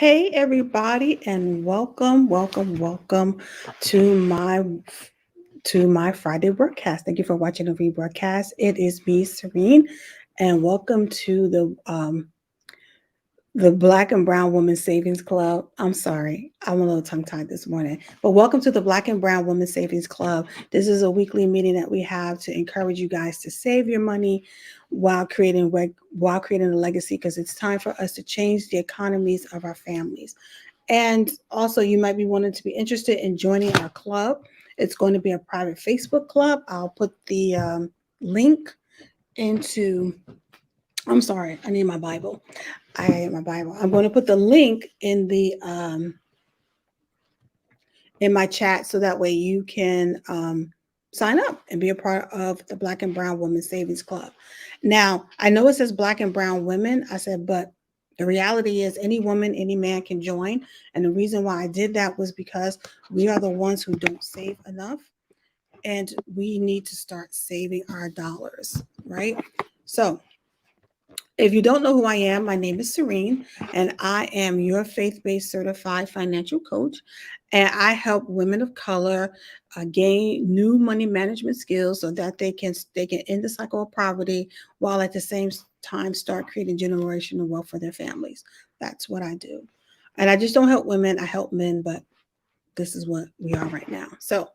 Hey everybody, and welcome to my Friday broadcast. Thank you for watching the rebroadcast. It is me, Serene, and welcome to the Black and Brown Women Savings Club. I'm sorry, I'm a little tongue tied this morning, but welcome to the Black and Brown Women Savings Club. This is a weekly meeting that we have to encourage you guys to save your money while creating a legacy, because it's time for us to change the economies of our families. And also, you might be wanting to be interested in joining our club. It's going to be a private Facebook club. I'll put the link into. I'm sorry, I need my Bible. I have my Bible. I'm going to put the link in my chat so that way you can sign up and be a part of the Black and Brown Women Savings Club. Now, I know it says Black and Brown Women. I said, but the reality is any woman, any man can join. And the reason why I did that was because we are the ones who don't save enough, and we need to start saving our dollars, right? So, if you don't know who I am, my name is Serene, and I am your faith based certified financial coach. And I help women of color gain new money management skills so that they can end the cycle of poverty while at the same time start creating generational wealth for their families. That's what I do. And I just don't help women, I help men, but this is what we are right now. So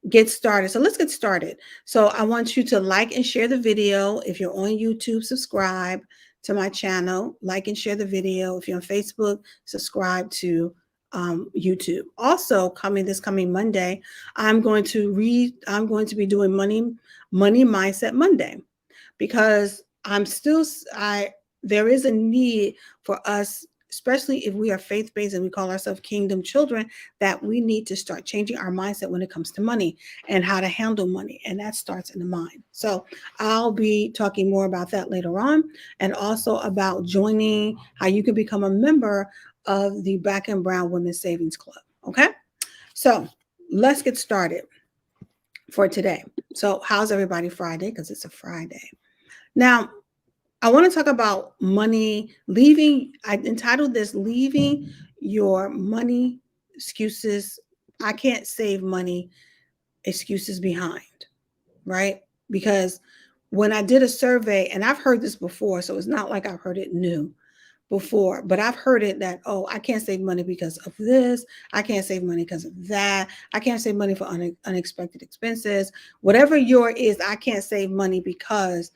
get started. So let's get started. So I want you to like and share the video. If you're on YouTube, subscribe to my channel, like and share the video. If you're on Facebook, subscribe to YouTube. Also, coming Monday, I'm going to be doing money mindset Monday, because I there is a need for us, especially if we are faith-based and we call ourselves kingdom children, that we need to start changing our mindset when it comes to money and how to handle money. And that starts in the mind. So I'll be talking more about that later on, and also about joining, how you can become a member of the Black and Brown Women's Savings Club. Okay. So let's get started for today. So how's everybody Friday? Because it's a Friday. Now, I want to talk about money leaving. I entitled this Leaving Your Money Excuses. I Can't Save Money Excuses Behind, right? Because when I did a survey, and I've heard this before, so it's not like I've heard it new before, but I've heard it that, oh, I can't save money because of this. I can't save money because of that. I can't save money for unexpected expenses. Whatever your is, I can't save money because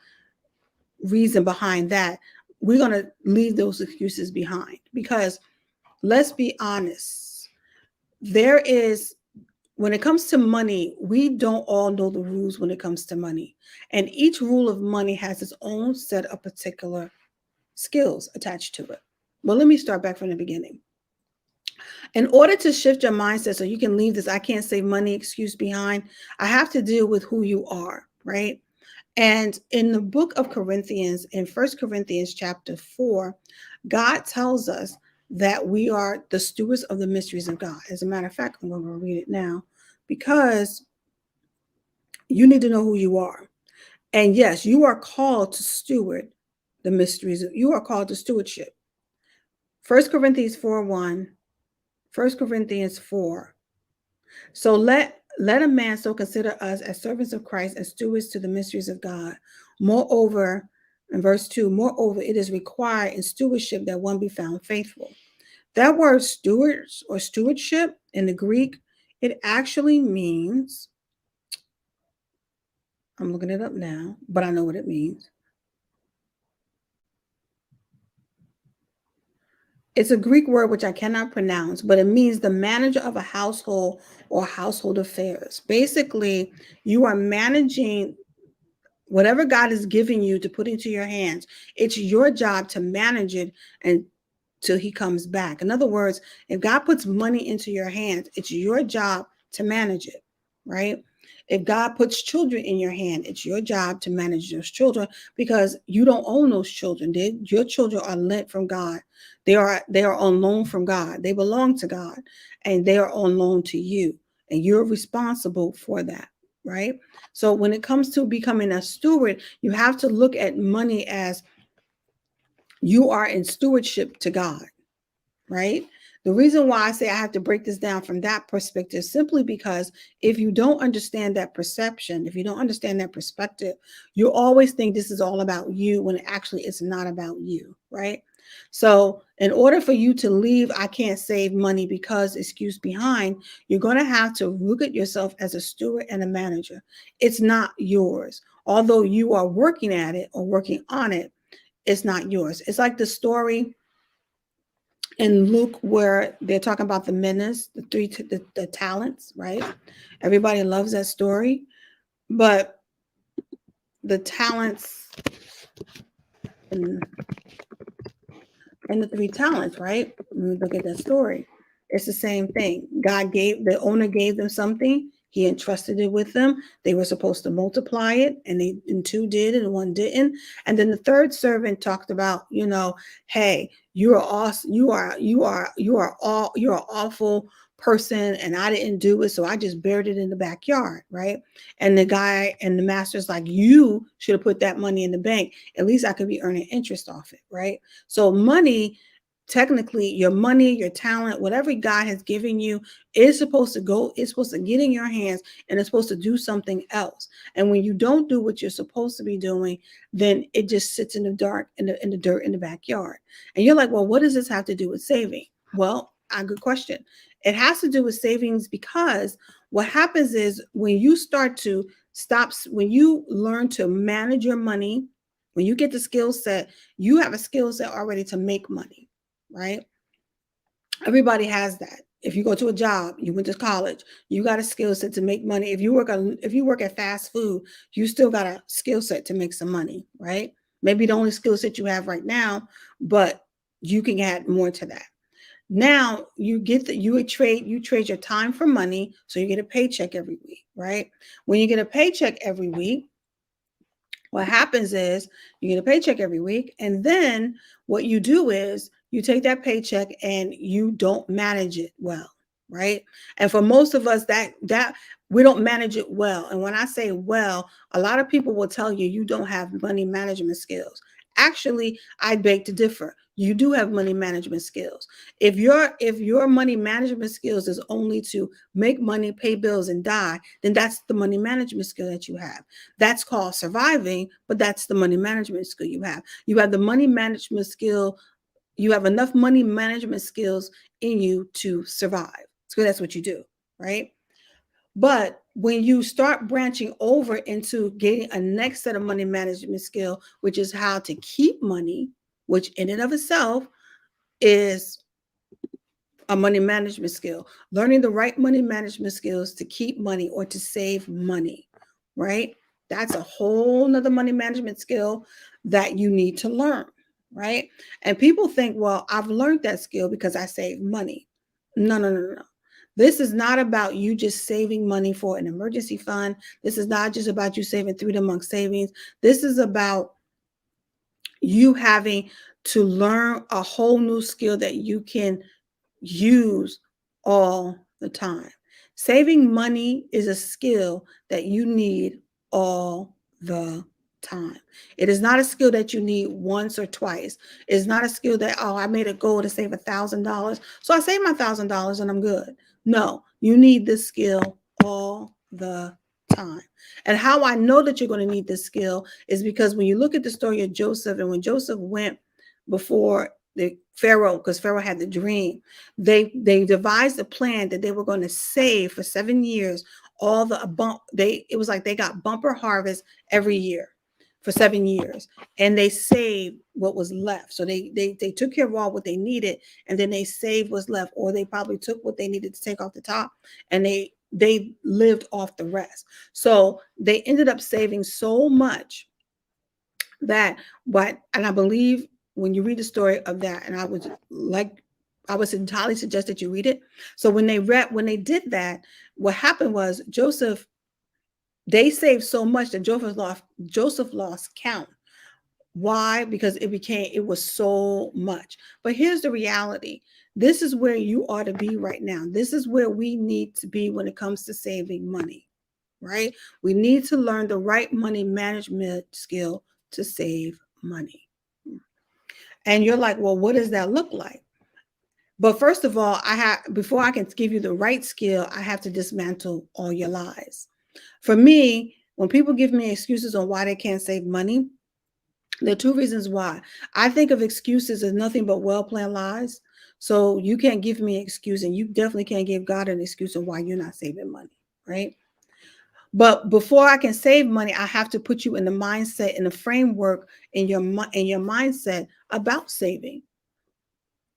reason behind that. We're going to leave those excuses behind, because let's be honest, there is, when it comes to money, we don't all know the rules when it comes to money, and each rule of money has its own set of particular skills attached to it. Well, let me start back from the beginning. In order to shift your mindset so you can leave this I can't save money excuse behind, I have to deal with who you are, right? And in the book of Corinthians, in First Corinthians chapter 4, God tells us that we are the stewards of the mysteries of God. As a matter of fact, I'm going to read it now, because you need to know who you are. And yes, you are called to steward the mysteries. You are called to stewardship. First Corinthians 4:1, First Corinthians 4. So let a man so consider us as servants of Christ, as stewards to the mysteries of God. Moreover, in verse 2, moreover, it is required in stewardship that one be found faithful. That word stewards or stewardship in the Greek, it actually means, I'm looking it up now, but I know what it means. It's a Greek word which I cannot pronounce, but it means the manager of a household or household affairs. Basically, you are managing whatever God is giving you to put into your hands. It's your job to manage it until he comes back. In other words, if God puts money into your hands, it's your job to manage it, right? If God puts children in your hand, it's your job to manage those children, because you don't own those children. Your children are lent from God. They are on loan from God. They belong to God, and they are on loan to you, and you're responsible for that, right? So when it comes to becoming a steward, you have to look at money as you are in stewardship to God. right? The reason why I say I have to break this down from that perspective, simply because if you don't understand that perception, if you don't understand that perspective, you always think this is all about you when actually it's not about you, right? So, in order for you to leave, I can't save money because excuse behind, you're going to have to look at yourself as a steward and a manager. It's not yours. Although you are working at it or working on it, it's not yours. It's like the story in Luke where they're talking about the minas, the talents, right? Everybody loves that story, but the talents and, and the three talents, right? When we look at that story, it's the same thing. The owner gave them something. He entrusted it with them. They were supposed to multiply it, and two did, and one didn't. And then the third servant talked about, hey, you are awesome. You're an awful person, and I didn't do it, so I just buried it in the backyard, right? And the guy and the master's like, you should have put that money in the bank. At least I could be earning interest off it, right? So money, technically, your money, your talent, whatever God has given you, is supposed to go, it's supposed to get in your hands, and it's supposed to do something else. And when you don't do what you're supposed to be doing, then it just sits in the dark, in the dirt in the backyard. And you're like, well, what does this have to do with saving? Well, a good question. It has to do with savings, because what happens is when you start to when you learn to manage your money, when you get the skill set, you have a skill set already to make money, right? Everybody has that. If you go to a job, you went to college, you got a skill set to make money. If you work at fast food, you still got a skill set to make some money, right? Maybe the only skill set you have right now, but you can add more to that. Now you trade your time for money, so you get a paycheck every week, right? When you get a paycheck every week, what happens is you get a paycheck every week, and then what you do is you take that paycheck and you don't manage it well, right? And for most of us, that we don't manage it well. And when I say well, a lot of people will tell you don't have money management skills. Actually, I beg to differ. You do have money management skills. If your money management skills is only to make money, pay bills, and die, then that's the money management skill that you have. That's called surviving, but that's the money management skill you have. You have the money management skill. You have enough money management skills in you to survive. So that's what you do, right? But when you start branching over into getting a next set of money management skill, which is how to keep money, which in and of itself is a money management skill, learning the right money management skills to keep money or to save money, right? That's a whole nother money management skill that you need to learn, right? And people think, well, I've learned that skill because I save money. No, no, no, no. This is not about you just saving money for an emergency fund. This is not just about you saving 3 month savings. This is about you having to learn a whole new skill that you can use all the time. Saving money is a skill that you need all the time. It is not a skill that you need once or twice. It's not a skill that, oh, I made a goal to save $1,000. So I saved my $1,000 and I'm good. No, you need this skill all the time. And how I know that you're going to need this skill is because when you look at the story of Joseph, and when Joseph went before the Pharaoh, because Pharaoh had the dream, they devised a plan that they were going to save for 7 years all the it was like they got bumper harvest every year for 7 years, and they saved what was left. So they took care of all what they needed, and then they saved what's left, or they probably took what they needed to take off the top, and they lived off the rest. So they ended up saving so much that and I believe when you read the story of that, and I would entirely suggest that you read it. So when they did that, what happened was they saved so much that Joseph lost count. Why? Because it was so much. But here's the reality. This is where you ought to be right now. This is where we need to be when it comes to saving money, right? We need to learn the right money management skill to save money. And you're like, well, what does that look like? But first of all, before I can give you the right skill, I have to dismantle all your lies. For me, when people give me excuses on why they can't save money, there are two reasons why. I think of excuses as nothing but well-planned lies. So you can't give me an excuse, and you definitely can't give God an excuse on why you're not saving money, right? But before I can save money, I have to put you in the mindset, in the framework, in your mindset about saving.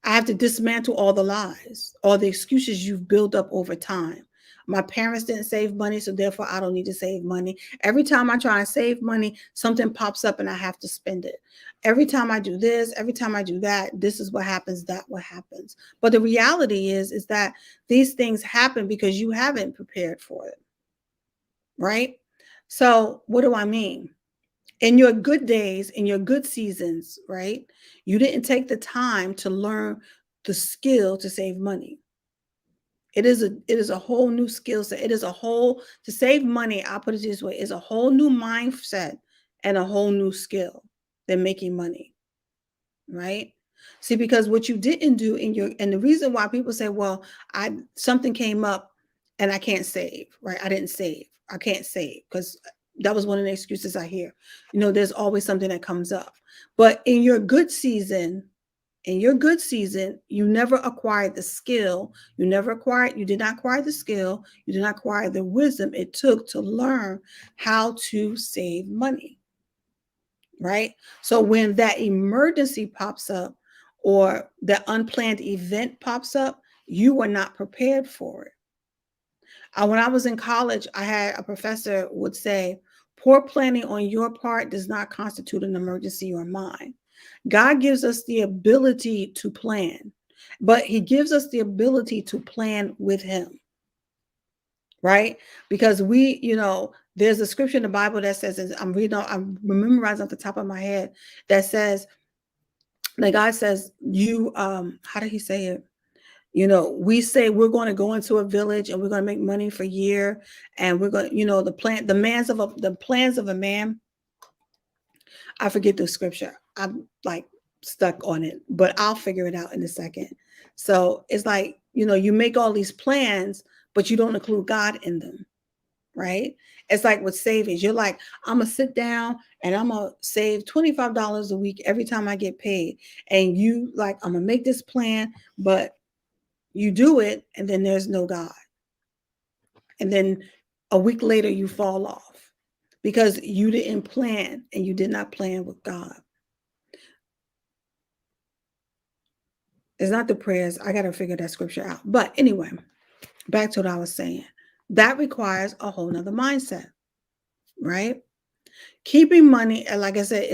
I have to dismantle all the lies, all the excuses you've built up over time. My parents didn't save money, so therefore I don't need to save money. Every time I try and save money, something pops up and I have to spend it. Every time I do this, every time I do that, this is what happens, that what happens. But the reality is that these things happen because you haven't prepared for it, right? So what do I mean? In your good days, in your good seasons, right? You didn't take the time to learn the skill to save money. It is a whole new skill set. It is a whole to save money. I'll put it this way: is a whole new mindset and a whole new skill than making money, right? See, because what you didn't do and the reason why people say, well, I something came up and I can't save, right? I didn't save. I can't save because that was one of the excuses I hear. There's always something that comes up. But in your good season, you never acquired the skill. You did not acquire the skill. You did not acquire the wisdom it took to learn how to save money, right? So when that emergency pops up or the unplanned event pops up, you were not prepared for it. When I was in college, I had a professor would say, poor planning on your part does not constitute an emergency or mine. God gives us the ability to plan, but he gives us the ability to plan with him, right? Because there's a scripture in the Bible that says, I'm memorizing off the top of my head, that says, like God says, how did he say it? We say we're going to go into a village and we're going to make money for a year, and we're going to, the plans of a man. I forget the scripture. I'm like stuck on it, but I'll figure it out in a second. So it's like, you make all these plans, but you don't include God in them, right? It's like with savings. You're like, I'm going to sit down and I'm going to save $25 a week every time I get paid. And you like, I'm going to make this plan, but you do it and then there's no God. And then a week later you fall off because you didn't plan and you did not plan with God. It's not the prayers. I got to figure that scripture out. But anyway, back to what I was saying. That requires a whole nother mindset, right? Keeping money, like I said,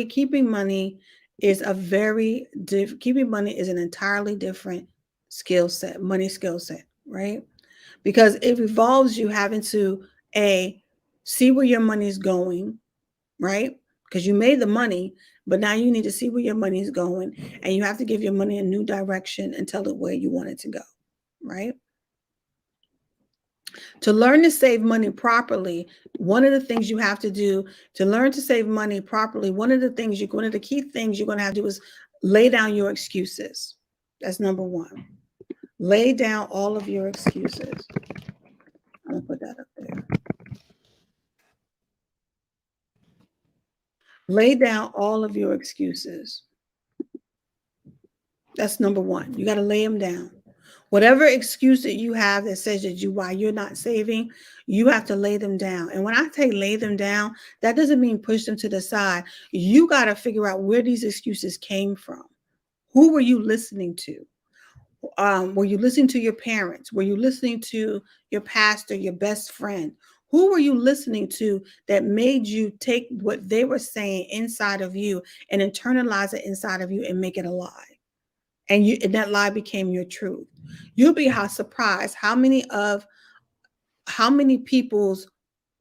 keeping money is keeping money is an entirely different money skill set, right? Because it involves you having to see where your money is going, right? Because you made the money, but now you need to see where your money is going, and you have to give your money a new direction and tell it where you want it to go, right? To learn to save money properly, one of the things you have to do to learn to save money properly, one of the key things you're going to have to do is lay down your excuses. That's number one. Lay down all of your excuses. I'm going to put that up there. Lay down all of your excuses. That's number one. You got to lay them down. Whatever excuse that you have that says why you're not saving, you have to lay them down. And when I say lay them down, that doesn't mean push them to the side. You got to figure out where these excuses came from. Who were you listening to? Were you listening to your parents? Were you listening to your pastor, your best friend? Who were you listening to that made you take what they were saying inside of you and internalize it inside of you and make it a lie? And that lie became your truth. You'll be surprised how many people's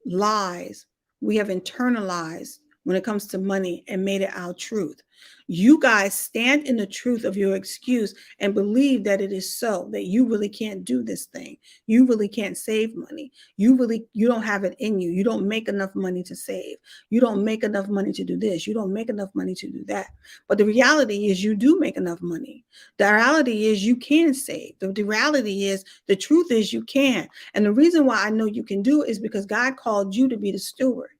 lies we have internalized when it comes to money and made it our truth. You guys stand in the truth of your excuse and believe that it is so, that you really can't do this thing. You really can't save money. You don't have it in you. You don't make enough money to save. You don't make enough money to do this. You don't make enough money to do that. But the reality is you do make enough money. The reality is you can save. The reality is the truth is you can. And the reason why I know you can do it is because God called you to be the steward.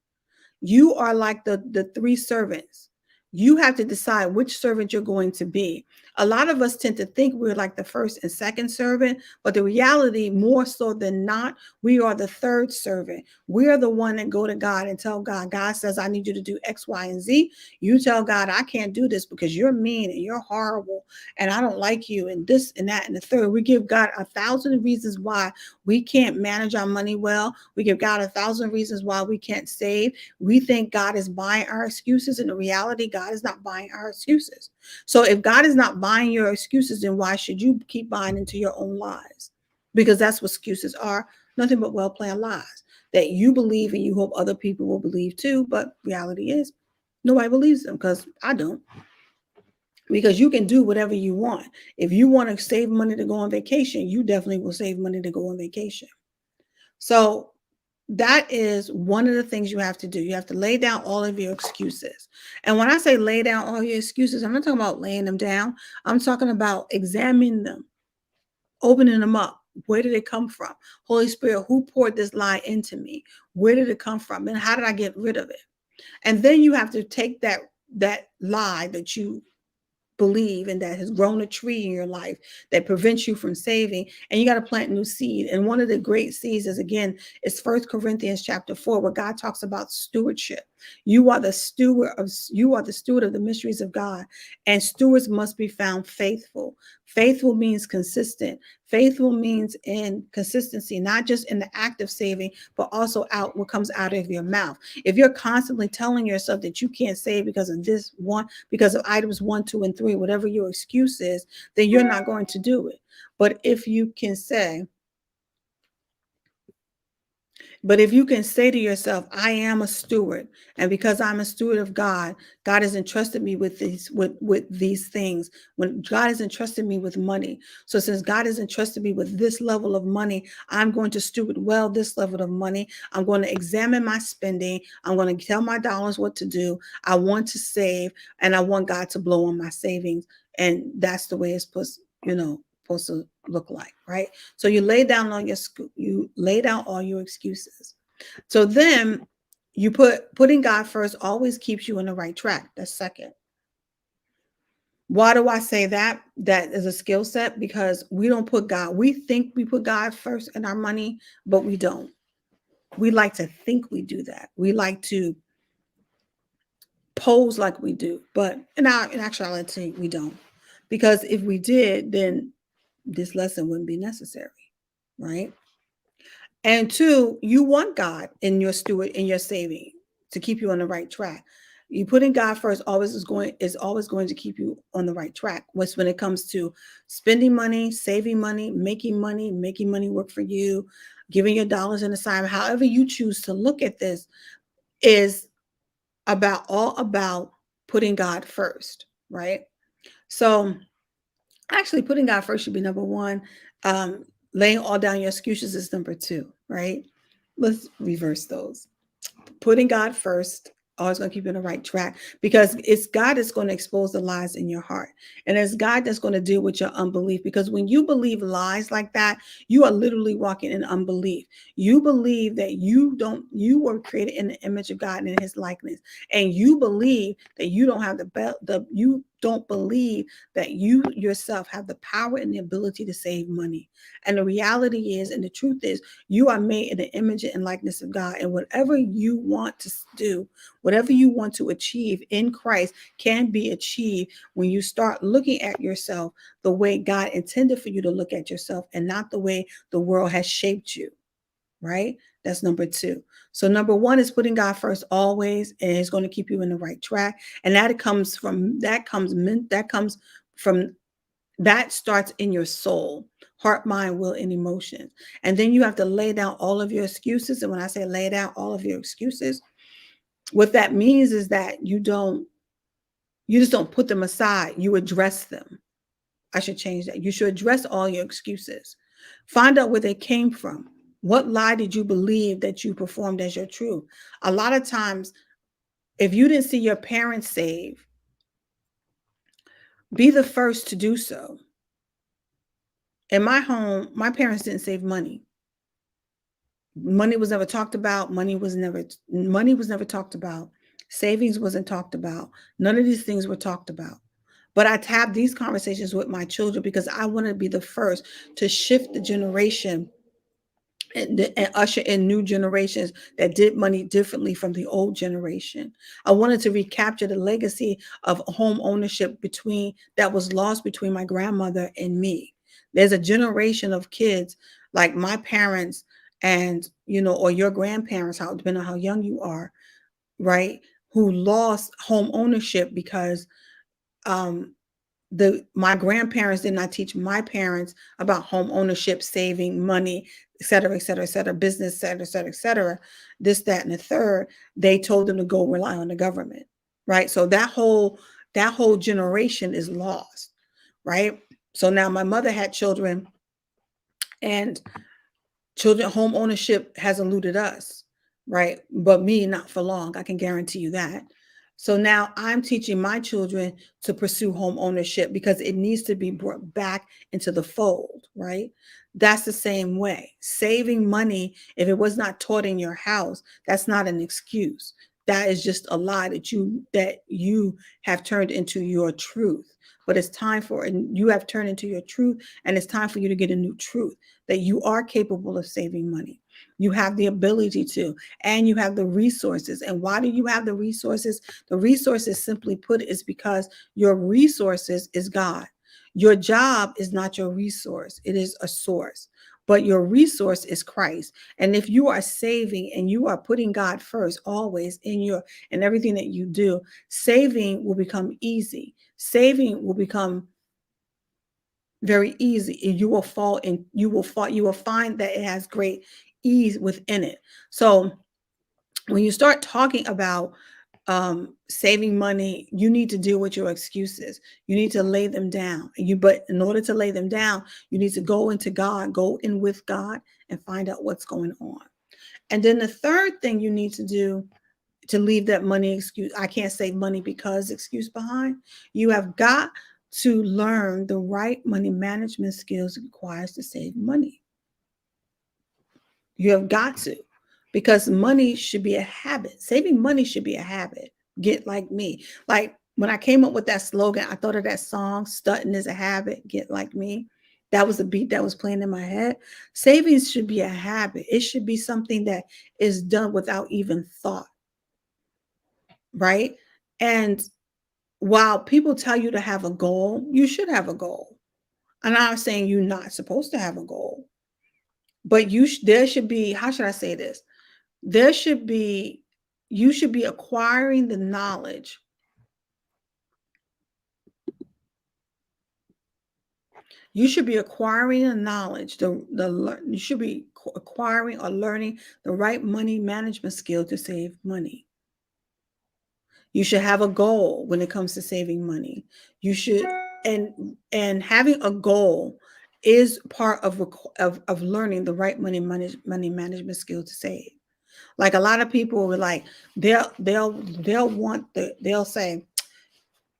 You are like the three servants. You have to decide which servant you're going to be. A lot of us tend to think we're like the first and second servant, but the reality, more so than not, we are the third servant. We are the one that go to God and tell God, God says, I need you to do X, Y, and Z. You tell God, I can't do this because you're mean and you're horrible and I don't like you and this and that and the third. We give God 1,000 reasons why we can't manage our money well. We give God 1,000 reasons why we can't save. We think God is buying our excuses. In the reality, God is not buying our excuses. So if God is not buying your excuses, then why should you keep buying into your own lies? Because that's what excuses are, nothing but well-planned lies that you believe and you hope other people will believe too. But reality is nobody believes them, because I don't. Because you can do whatever you want. If you want to save money to go on vacation, you definitely will save money to go on vacation. So that is one of the things you have to do. You have to lay down all of your excuses. And when I say lay down all your excuses, I'm not talking about laying them down. I'm talking about examining them, opening them up. Where did it come from? Holy Spirit, who poured this lie into me? Where did it come from? And how did I get rid of it? And then you have to take that lie that you believe and that has grown a tree in your life that prevents you from saving, and you got to plant new seed. And one of the great seeds is First Corinthians chapter 4, where God talks about stewardship. You are the steward of the mysteries of God, and stewards must be found faithful. Faithful means consistent. Faithful means in consistency, not just in the act of saving, but also out what comes out of your mouth. If you're constantly telling yourself that you can't save because of this one, because of items 1, 2, and 3, whatever your excuse is, then you're not going to do it. But if you can say, to yourself, I am a steward, and because I'm a steward of God, God has entrusted me with these things. When God has entrusted me with money, so since God has entrusted me with this level of money, I'm going to steward well this level of money. I'm going to examine my spending. I'm going to tell my dollars what to do. I want to save, and I want God to blow on my savings, and that's the way it's supposed to look like, right? So you lay down all your excuses. So then putting God first always keeps you on the right track. That's second. Why do I say that? That is a skill set, because we think we put God first in our money, but we don't. We like to think we do that. We like to pose like we do, but in actuality, we don't. Because if we did, then this lesson wouldn't be necessary, right? And two, you want God in your saving to keep you on the right track. You putting God first is always going to keep you on the right track. When it comes to spending money, saving money, making money work for you, giving your dollars in assignment, however you choose to look at this, is all about putting God first, right? So actually, putting God first should be number one. Laying all down your excuses is number two, right? Let's reverse those. Putting God first, always going to keep you on the right track, because it's God that's going to expose the lies in your heart. And it's God that's going to deal with your unbelief, because when you believe lies like that, you are literally walking in unbelief. You believe that you were created in the image of God and in his likeness. And you believe that you don't have you don't believe that you yourself have the power and the ability to save money. And the reality is, and the truth is, you are made in the image and likeness of God. And whatever you want to do, whatever you want to achieve in Christ can be achieved when you start looking at yourself the way God intended for you to look at yourself, and not the way the world has shaped you, right? That's number two. So number one is putting God first always, and it's going to keep you in the right track. And that starts in your soul, heart, mind, will, and emotions. And then you have to lay down all of your excuses. And when I say lay down all of your excuses, What that means is that you just don't put them aside. You address them. I should change that. You should address all your excuses. Find out where they came from. What lie did you believe that you performed as your truth? A lot of times, if you didn't see your parents save, be the first to do so. In my home, my parents didn't save money. Money was never talked about. Money was never talked about. Savings wasn't talked about. None of these things were talked about. But I have these conversations with my children because I want to be the first to shift the generation and usher in new generations that did money differently from the old generation. I wanted to recapture the legacy of home ownership that was lost between my grandmother and me. There's a generation of kids like my parents and or your grandparents, how depending on how young you are, right, who lost home ownership because um my grandparents did not teach my parents about home ownership, saving money, et cetera, et cetera, et cetera, business, et cetera, et cetera, et cetera, this, that, and the third. They told them to go rely on the government, right? So that whole generation is lost, right? So now my mother had children, and home ownership has eluded us, right? But me, not for long. I can guarantee you that. So now I'm teaching my children to pursue home ownership because it needs to be brought back into the fold, right? That's the same way. Saving money, if it was not taught in your house, that's not an excuse. That is just a lie that you have turned into your truth. But it's time for, and you have turned into your truth, and it's time for you to get a new truth that you are capable of saving money. You have the ability to, and you have the resources. And why do you have the resources? The resources, simply put, is because your resources is God. Your job is not your resource, it is a source. But your resource is Christ. And if you are saving and you are putting God first always in everything that you do, saving will become easy. Saving will become very easy. You will find that it has great ease within it. So when you start talking about saving money, you need to deal with your excuses. You need to lay them down. But in order to lay them down, you need to go into God, go in with God, and find out what's going on. And then the third thing you need to do to leave that money excuse, I can't save money because excuse behind, you have got to learn the right money management skills it requires to save money. You have got to, because money should be a habit. Saving money should be a habit. Get like me. Like when I came up with that slogan, I thought of that song, Stunting is a Habit, Get Like Me. That was the beat that was playing in my head. Savings should be a habit. It should be something that is done without even thought, right? And while people tell you to have a goal, you should have a goal. I'm not saying you're not supposed to have a goal, but there should be, how should I say this? There should be, you should be acquiring the knowledge. You should be acquiring the knowledge. You should be acquiring or learning the right money management skill to save money. You should have a goal when it comes to saving money. You should, and having a goal is part of learning the right money management skill to save. Like a lot of people were like, they'll say,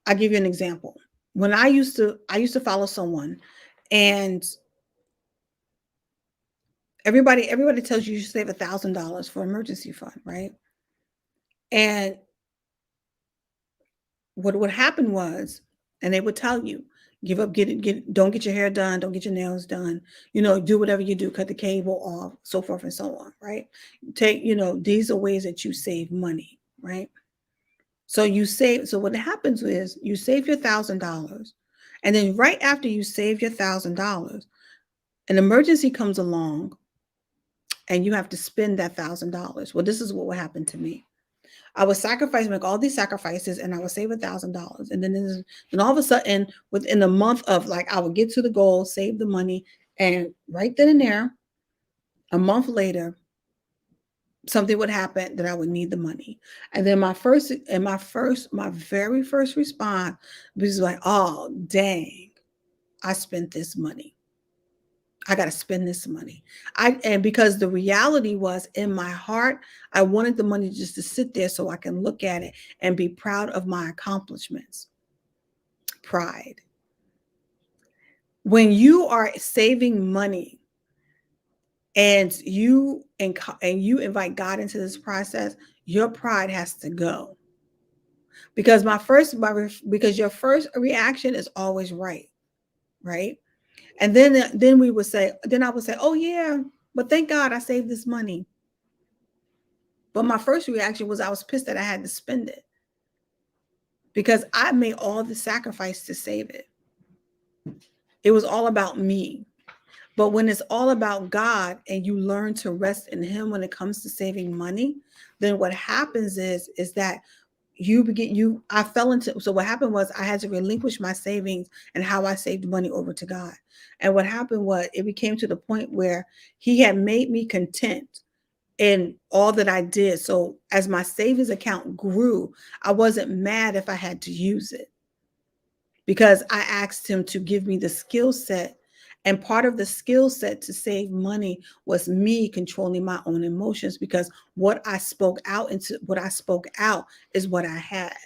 I'll give you an example. When I used to follow someone, and everybody tells you should save $1,000 for emergency fund, right? And what would happen was, and they would tell you, give up, don't get your hair done, don't get your nails done, do whatever you do, cut the cable off, so forth and so on, right? These are ways that you save money, right? So what happens is you save your $1,000, and then right after you save your $1,000, an emergency comes along and you have to spend that $1,000. Well, this is what would happen to me. I would make all these sacrifices, and I would save $1,000. And then all of a sudden, within a month of, like, I would get to the goal, save the money, and right then and there, a month later, something would happen that I would need the money. And then my very first response was like, oh, dang, I spent this money. I got to spend this money. And because the reality was in my heart, I wanted the money just to sit there so I can look at it and be proud of my accomplishments. Pride. When you are saving money and you invite God into this process, your pride has to go. Because because your first reaction is always right, right? And then I would say, oh yeah, but thank God I saved this money. But my first reaction was I was pissed that I had to spend it because I made all the sacrifice to save it. It was all about me. But when it's all about God and you learn to rest in Him when it comes to saving money, then what happens is that I fell into, so what happened was I had to relinquish my savings and how I saved money over to God. And what happened was it became to the point where He had made me content in all that I did. So as my savings account grew, I wasn't mad if I had to use it because I asked Him to give me the skill set. And part of the skill set to save money was me controlling my own emotions because what I spoke out is what I had.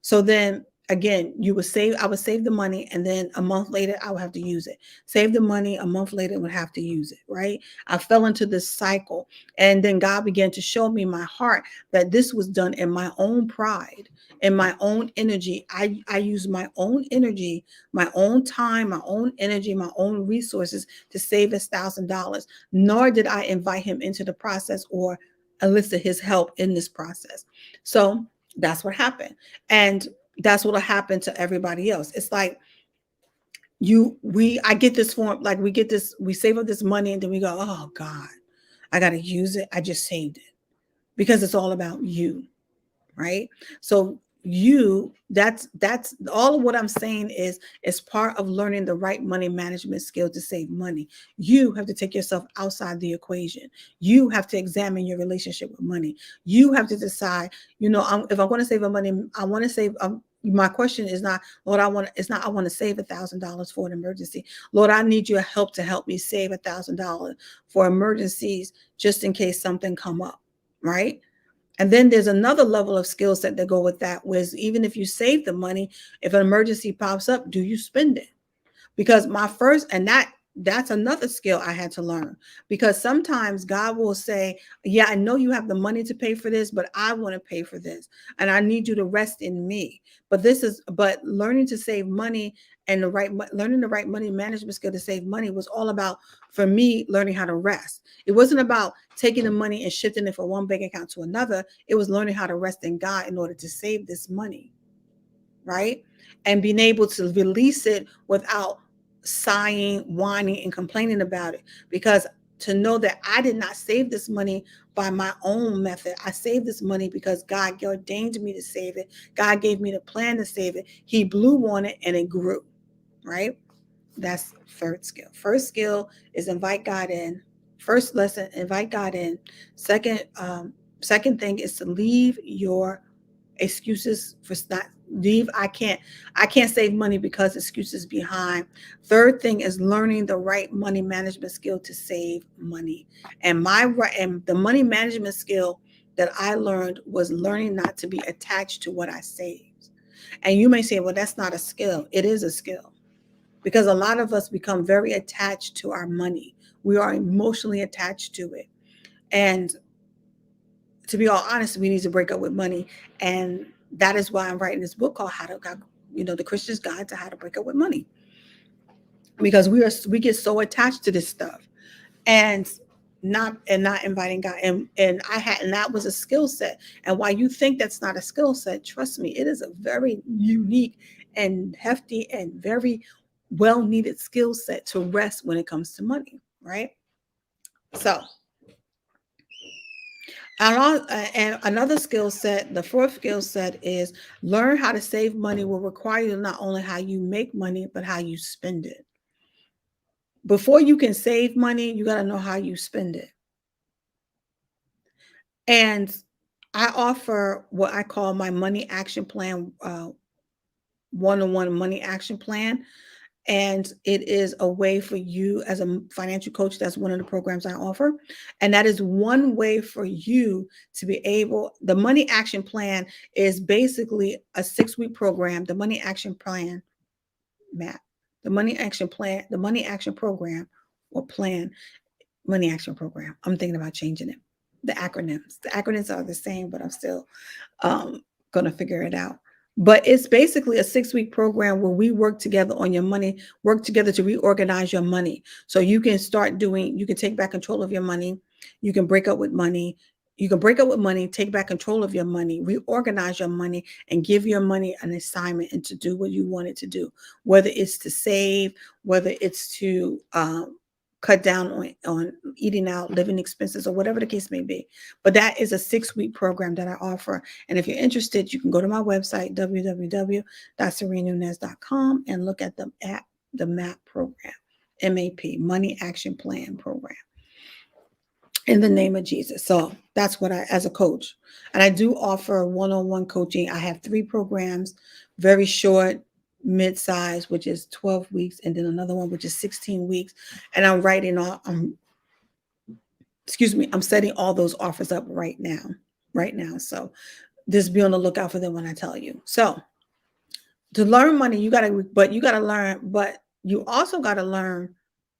So then again, I would save the money and then a month later I would have to use it. Save the money, a month later I would have to use it, right? I fell into this cycle. And then God began to show me my heart that this was done in my own pride, in my own energy. I used my own energy, my own time, my own energy, my own resources to save $1,000. Nor did I invite Him into the process or elicit His help in this process. So that's what happened. And that's what'll happen to everybody else. It's like I get this form, like we save up this money and then we go, oh God, I got to use it. I just saved it because it's all about you. Right. So that's all of what I'm saying is part of learning the right money management skill to save money. You have to take yourself outside the equation. You have to examine your relationship with money. You have to decide, if I'm going to save money, I want to save. My question is not, Lord, I want to save $1,000 for an emergency. Lord, I need your help to help me save $1,000 for emergencies just in case something come up. Right. And then there's another level of skill set that go with that, was even if you save the money, if an emergency pops up, do you spend it? Because that's another skill I had to learn, because sometimes God will say, yeah, I know you have the money to pay for this, but I want to pay for this and I need you to rest in me. But learning to save money and learning the right money management skill to save money was all about, for me, learning how to rest. It wasn't about taking the money and shifting it from one bank account to another. It was learning how to rest in God in order to save this money, right? And being able to release it without sighing, whining, and complaining about it. Because to know that I did not save this money by my own method. I saved this money because God ordained me to save it. God gave me the plan to save it. He blew on it and it grew, right? That's third skill. First skill is invite God in. First lesson, invite God in. Second thing is to leave your excuses for not leave. I can't save money because excuses behind. Third thing is learning the right money management skill to save money. And the money management skill that I learned was learning not to be attached to what I saved. And you may say, well, that's not a skill. It is a skill, because a lot of us become very attached to our money. We are emotionally attached to it. And to be all honest, we need to break up with money. And that is why I'm writing this book called The Christian's Guide to How to Break Up with Money. Because we get so attached to this stuff and not inviting God. And that was a skill set. And while you think that's not a skill set, trust me, it is a very unique and hefty and very well needed skill set to rest when it comes to money, right? So and another skill set, the fourth skill set, is learn how to save money will require you not only how you make money, but how you spend it. Before you can save money, you got to know how you spend it. And I offer what I call my money action plan, one-on-one money action plan. And it is a way for you as a financial coach. That's one of the programs I offer. And that is one way for you to be able, the money action plan is basically a 6-week program. The money action plan, Matt, the money action program or plan, money action program. I'm thinking about changing it. The acronyms are the same, but I'm still going to figure it out. But it's basically a 6-week program where we work together on your money, work together to reorganize your money. So you can start doing, you can take back control of your money. You can break up with money. You can break up with money, take back control of your money, reorganize your money, and give your money an assignment and to do what you want it to do, whether it's to save, whether it's to cut down on eating out, living expenses, or whatever the case may be. But that is a 6-week program that I offer. And if you're interested, you can go to my website, www.serenenunez.com, and look at the MAP program, MAP, Money Action Plan program, in the name of Jesus. So that's what I, as a coach, and I do offer one-on-one coaching. I have 3 programs, very short, mid-size, which is 12 weeks, and then another one, which is 16 weeks. And I'm writing all, I'm setting all those offers up right now. So just be on the lookout for them when I tell you. So to learn money, you got to, you also got to learn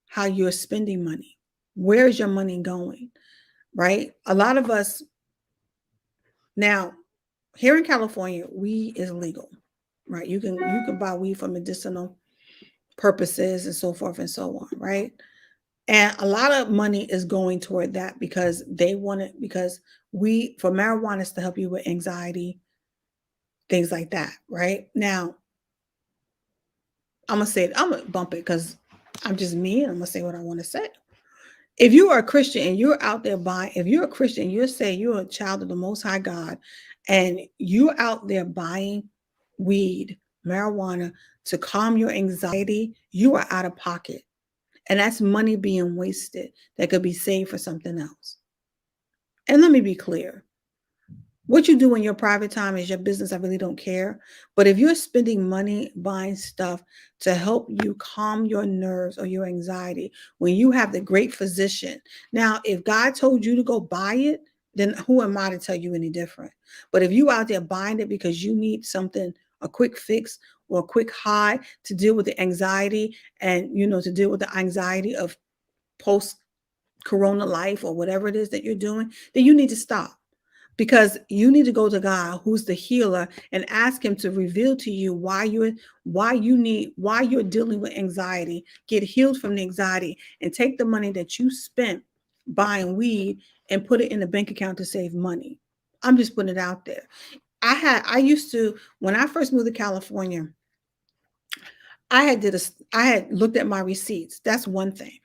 how you're spending money. Where's your money going? Right? A lot of us now here in California, weed is legal, right? You can buy weed for medicinal purposes and so forth and so on, right? And a lot of money is going toward that because they want it, because for marijuana is to help you with anxiety, things like that, right? Now, I'm gonna bump it because I'm just me and I'm gonna say what I want to say. If you are a Christian and you're out there buying, if you're a Christian, you're saying you're a child of the Most High God, and you're out there buying weed, marijuana to calm your anxiety, you are out of pocket. And that's money being wasted that could be saved for something else. And let me be clear. What you do in your private time is your business. I really don't care. But if you're spending money buying stuff to help you calm your nerves or your anxiety, when you have the great physician, now, if God told you to go buy it, then who am I to tell you any different? But if you out there buying it because you need something, a quick fix or a quick high to deal with the anxiety and, to deal with the anxiety of post corona life or whatever it is that you're doing, then you need to stop. Because you need to go to God, who's the healer, and ask him to reveal to you why you're dealing with anxiety, get healed from the anxiety, and take the money that you spent buying weed and put it in a bank account to save money. I'm just putting it out there. I used to, when I first moved to California, I had looked at my receipts. That's one thing.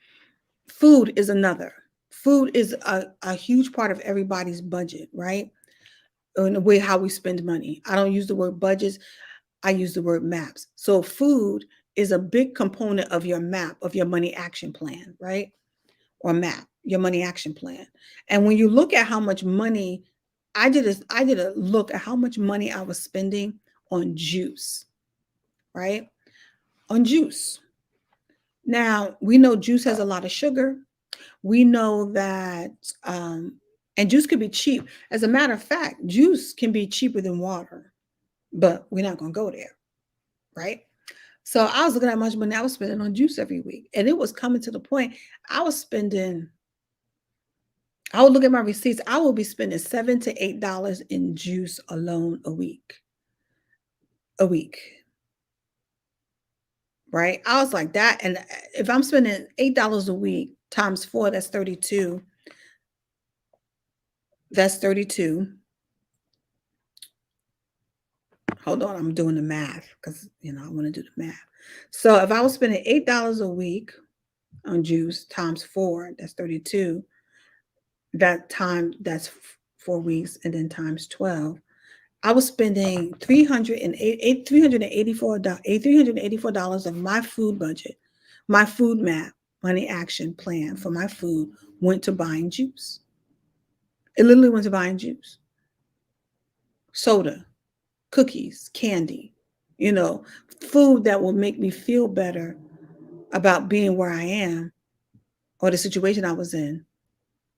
Food is another. Food is a huge part of everybody's budget, right? In the way how we spend money. I don't use the word budgets. I use the word maps. So food is a big component of your map, of your money action plan, right? Or map, your money action plan. And when you look at how much money, I did a look at how much money I was spending on juice, right? On juice. Now, we know juice has a lot of sugar. We know that, and juice can be cheap. As a matter of fact, juice can be cheaper than water, but we're not going to go there, right? So I was looking at how much money I was spending on juice every week, and it was coming to the point I would look at my receipts. I will be spending $7 to $8 in juice alone a week. Right? I was like that. And if I'm spending $8 a week times 4, that's 32. That's 32. Hold on, I'm doing the math because I want to do the math. So if I was spending $8 a week on juice times 4, that's 32. That's 4 weeks, and then times 12. I was spending $384 of my food budget, my food map, money action plan for my food went to buying juice. It literally went to buying juice, soda, cookies, candy, you know, food that will make me feel better about being where I am or the situation I was in,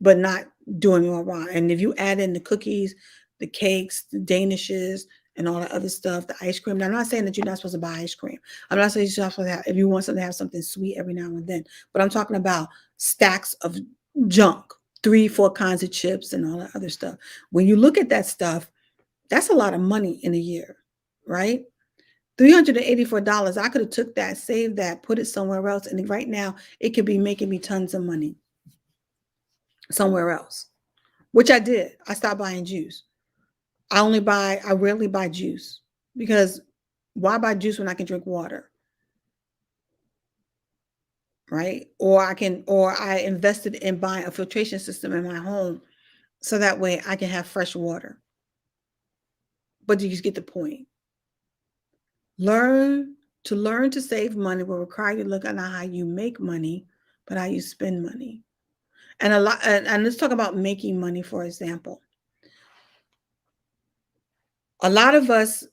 but not doing it all wrong. And if you add in the cookies, the cakes, the danishes, and all the other stuff, the ice cream. Now, I'm not saying that you're not supposed to buy ice cream. I'm not saying you're not supposed to have, if you want something to have something sweet every now and then, but I'm talking about stacks of junk, 3, 4 kinds of chips and all that other stuff. When you look at that stuff, that's a lot of money in a year, right? $384. I could have took that, saved that, put it somewhere else, and right now it could be making me tons of money somewhere else, which I did. I stopped buying juice. I rarely buy juice because why buy juice when I can drink water, right? Or I invested in buying a filtration system in my home so that way I can have fresh water. But you just get the point. Learn learn to save money will require you to look at not how you make money, but how you spend money. And let's talk about making money, for example. A lot of us,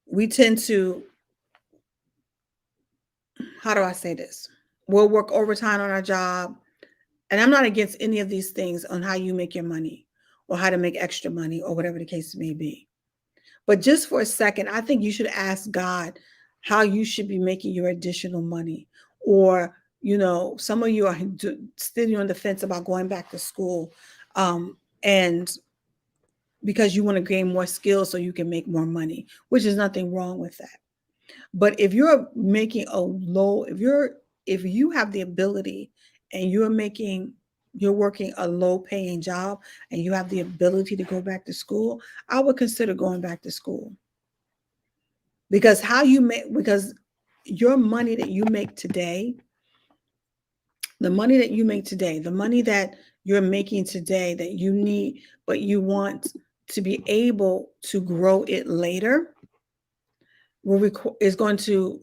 we tend to, how do I say this? We'll work overtime on our job. And I'm not against any of these things on how you make your money or how to make extra money or whatever the case may be. But just for a second, I think you should ask God how you should be making your additional money. Or, some of you are still on the fence about going back to school. And because you want to gain more skills so you can make more money, which is nothing wrong with that. But if you're making a low, if you have the ability and you're working a low paying job and you have the ability to go back to school, I would consider going back to school. Because your money that you make today, the money that you make today, the money that you're making today that you need, but you want to be able to grow it later, is going to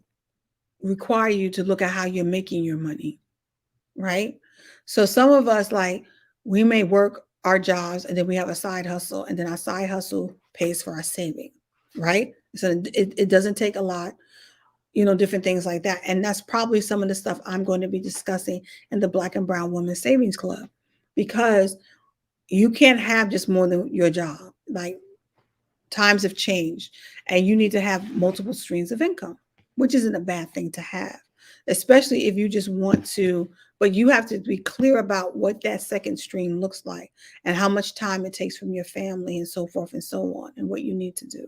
require you to look at how you're making your money, right? So some of us, like, we may work our jobs and then we have a side hustle, and then our side hustle pays for our saving, right? So it doesn't take a lot, different things like that. And that's probably some of the stuff I'm going to be discussing in the Black and Brown Women's Savings Club, because you can't have just more than your job. Like, times have changed and you need to have multiple streams of income, which isn't a bad thing to have, especially if you just want to, but you have to be clear about what that second stream looks like and how much time it takes from your family and so forth and so on, and what you need to do.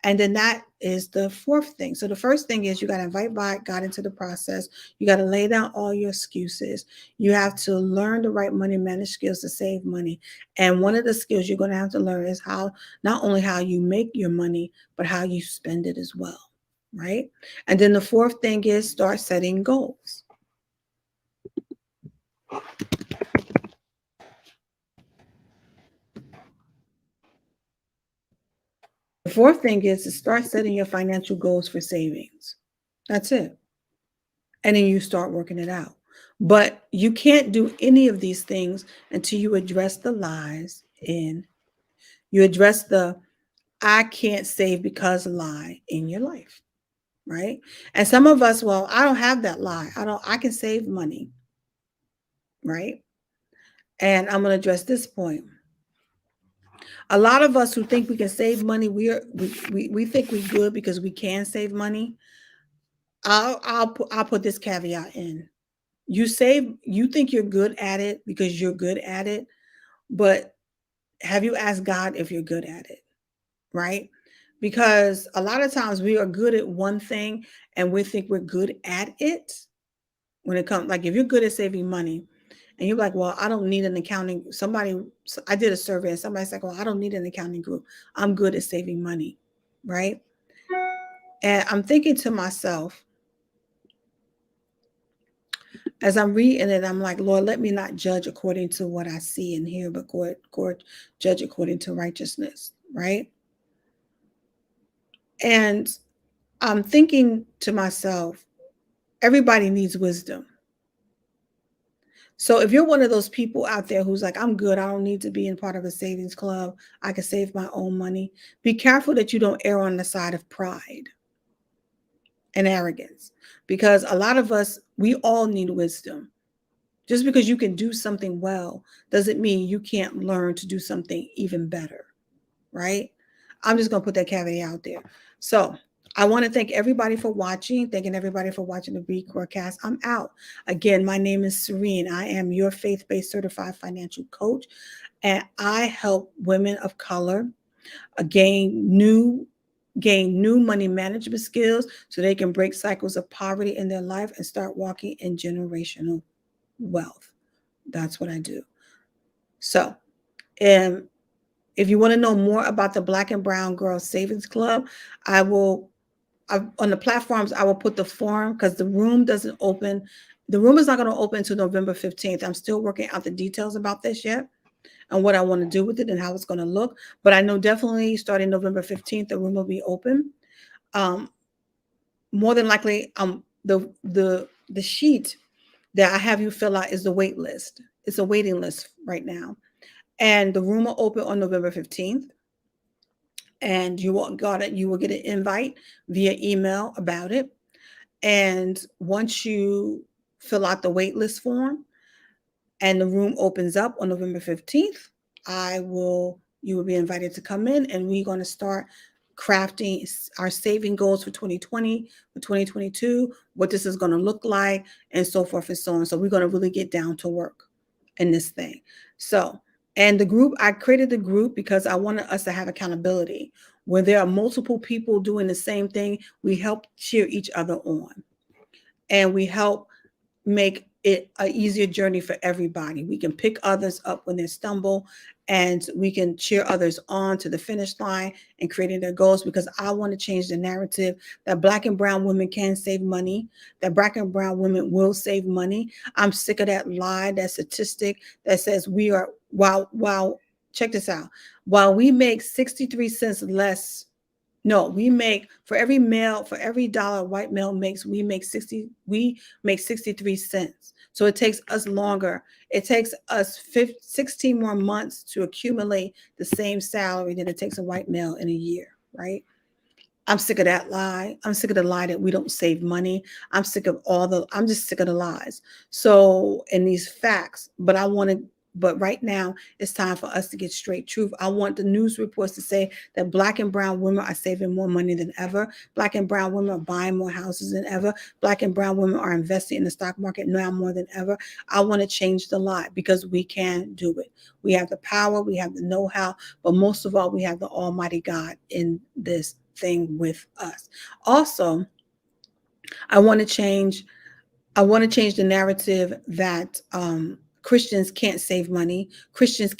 And then that is the fourth thing. So the first thing is you got to invite God into the process. You got to lay down all your excuses. You have to learn the right money management skills to save money. And one of the skills you're going to have to learn is not only how you make your money, but how you spend it as well. Right. And then the fourth thing is start setting goals. The fourth thing is to start setting your financial goals for savings. That's it. And then you start working it out. But you can't do any of these things until you address the lies you address the I can't save because lie in your life, right? And some of us, well, I don't have that lie. I can save money, right? And I'm going to address this point. A lot of us who think we can save money, we think we're good because we can save money. I'll put this caveat in. You think you're good at it because you're good at it, but have you asked God if you're good at it? Right? Because a lot of times we are good at one thing and we think we're good at it when it comes, like, if you're good at saving money and you're like, well, I don't need an accounting. I did a survey and somebody's like, well, I don't need an accounting group. I'm good at saving money. Right? And I'm thinking to myself, as I'm reading it, I'm like, Lord, let me not judge according to what I see and hear, but judge according to righteousness, right? And I'm thinking to myself, everybody needs wisdom. So if you're one of those people out there who's like, I'm good, I don't need to be in part of a savings club, I can save my own money, be careful that you don't err on the side of pride and arrogance. Because a lot of us, we all need wisdom. Just because you can do something well doesn't mean you can't learn to do something even better, right? I'm just going to put that caveat out there. So I want to thank everybody for watching. Thanking everybody for watching the Broadcast. I'm out. Again, my name is Serene. I am your faith-based certified financial coach, and I help women of color gain new money management skills so they can break cycles of poverty in their life and start walking in generational wealth. That's what I do. So, um, if you want to know more about the Black and Brown Girls Savings Club, on the platforms, I will put the form because the room doesn't open. The room is not going to open until November 15th. I'm still working out the details about this yet and what I want to do with it and how it's going to look. But I know definitely starting November 15th, the room will be open. More than likely, the sheet that I have you fill out is the wait list. It's a waiting list right now. And the room will open on November 15th. And you will get an invite via email about it. And once you fill out the wait list form and the room opens up on November 15th, you will be invited to come in and we're going to start crafting our saving goals for 2020, for 2022, what this is going to look like, and so forth and so on. So we're going to really get down to work in this thing. So, and the group, I created the group because I wanted us to have accountability. When there are multiple people doing the same thing, we help cheer each other on. And we help make it an easier journey for everybody. We can pick others up when they stumble, and we can cheer others on to the finish line and creating their goals, because I want to change the narrative that Black and brown women can save money, that Black and brown women will save money. I'm sick of that lie, that statistic that says we are, while check this out, while we make 63 cents less. No, we make for every dollar a white male makes, we make 63 cents. So it takes us longer. It takes us 16 more months to accumulate the same salary than it takes a white male in a year, right? I'm sick of that lie. I'm sick of the lie that we don't save money. I'm just sick of the lies. So, in these facts, but right now it's time for us to get straight truth. I want the news reports to say that Black and brown women are saving more money than ever. Black and brown women are buying more houses than ever. Black and brown women are investing in the stock market now more than ever. I want to change the lie because we can do it. We have the power, we have the know-how, but most of all, we have the Almighty God in this thing with us. Also, I want to change the narrative that Christians can't save money. Christians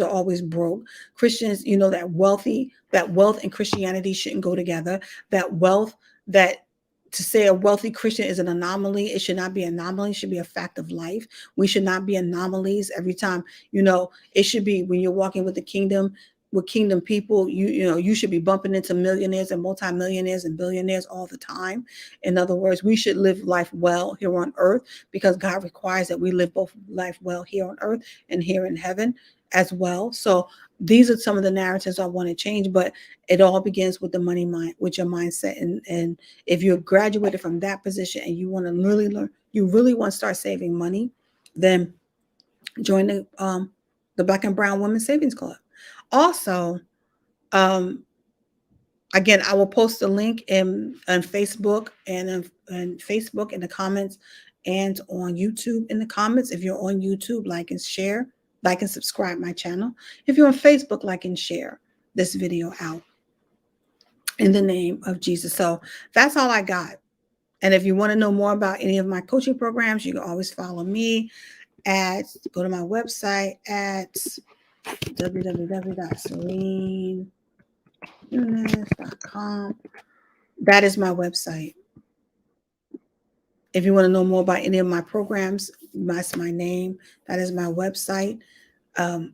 are always broke. Christians, that wealth and Christianity shouldn't go together. That to say a wealthy Christian is an anomaly, it should not be an anomaly, it should be a fact of life. We should not be anomalies every time, it should be when you're walking with the kingdom, with kingdom people, you should be bumping into millionaires and multimillionaires and billionaires all the time. In other words, we should live life well here on earth because God requires that we live both life well here on earth and here in heaven as well. So these are some of the narratives I want to change, but it all begins with the money mind, with your mindset. And if you're graduated from that position and you want to really learn, you really want to start saving money, then join the Black and Brown Women Savings Club. Also, again, I will post a link on Facebook and Facebook in the comments and on YouTube in the comments. If you're on YouTube, like and share, like and subscribe my channel. If you're on Facebook, like and share this video out in the name of Jesus. So that's all I got. And if you want to know more about any of my coaching programs, you can always follow me go to my website at www.sereneness.com. That is my website. If you want to know more about any of my programs, that's my name. That is my website. If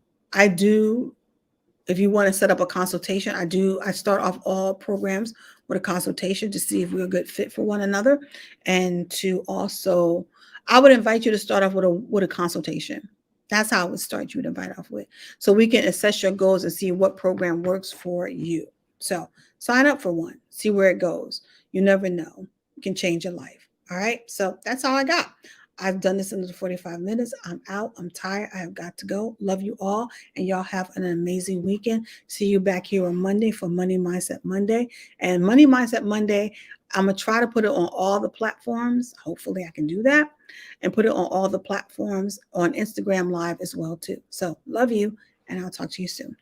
you want to set up a consultation, I start off all programs with a consultation to see if we're a good fit for one another, and to also I would invite you to start off with a consultation. That's how I would start you to invite off with. So we can assess your goals and see what program works for you. So sign up for one, see where it goes. You never know. You can change your life. All right. So that's all I got. I've done this in the 45 minutes. I'm out. I'm tired. I have got to go. Love you all. And y'all have an amazing weekend. See you back here on Monday for Money Mindset Monday. And Money Mindset Monday, I'm going to try to put it on all the platforms. Hopefully, I can do that and put it on all the platforms on Instagram Live as well too. So love you, and I'll talk to you soon.